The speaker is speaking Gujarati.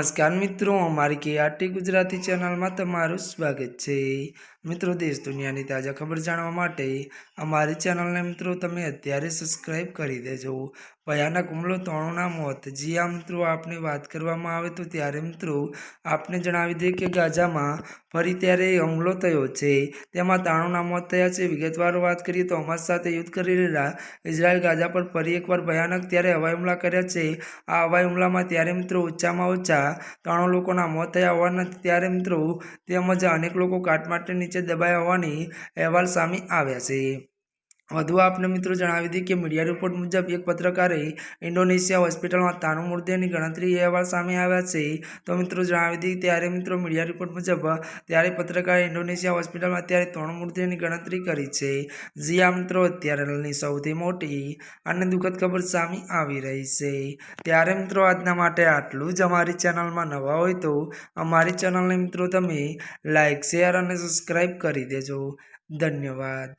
નમસ્કાર મિત્રો, અમારી કેઆરટી ગુજરાતી ચેનલમાં તમારું સ્વાગત છે। મિત્રો, દેશ દુનિયાની તાજા ખબર જાણવા માટે અમારી ચેનલને મિત્રો તમે અત્યારે સબસ્ક્રાઇબ કરી દેજો। ભયાનક હુમલો, ત્રણોના મોત। જી આ મિત્રો, આપને વાત કરવામાં આવે તો ત્યારે મિત્રો આપને જણાવી દઈએ કે ગાઝામાં ફરી ત્યારે હુમલો થયો છે, તેમાં ત્રણોના મોત થયા છે। વિગતવાર વાત કરીએ તો હમાસ સાથે યુદ્ધ કરી રહેલા ઇઝરાયલ ગાઝા પર ફરી એકવાર ભયાનક ત્યારે હવાઈ હુમલા કર્યા છે। આ હવાઈ હુમલામાં ત્યારે મિત્રો ઓછામાં ઓછા 3 લોકોના મોત થયા હોવાના ત્યારે મિત્રો તેમજ અનેક લોકો કાટમાળની નીચે દબાયા હોવાની અહેવાલ સામે આવ્યા છે। વધુ આપને મિત્રો જણાવી દઈએ કે મીડિયા રિપોર્ટ મુજબ એક પત્રકારે ઇન્ડોનેશિયા હોસ્પિટલમાં 93 મૃતદેહની ગણતરી અહેવાલ સામે આવ્યા છે। તો મિત્રો જણાવી દઈએ ત્યારે મિત્રો મીડિયા રિપોર્ટ મુજબ ત્યારે પત્રકારે ઇન્ડોનેશિયા હોસ્પિટલમાં ત્યારે 3 મૃતદેહની ગણતરી કરી છે। જી આ મિત્રો, અત્યારની સૌથી મોટી અને દુઃખદ ખબર સામે આવી રહી છે। ત્યારે મિત્રો આજના માટે આટલું જ। અમારી ચેનલમાં નવા હોય તો અમારી ચેનલને મિત્રો તમે લાઇક, શેર અને સબસ્ક્રાઇબ કરી દેજો। ધન્યવાદ।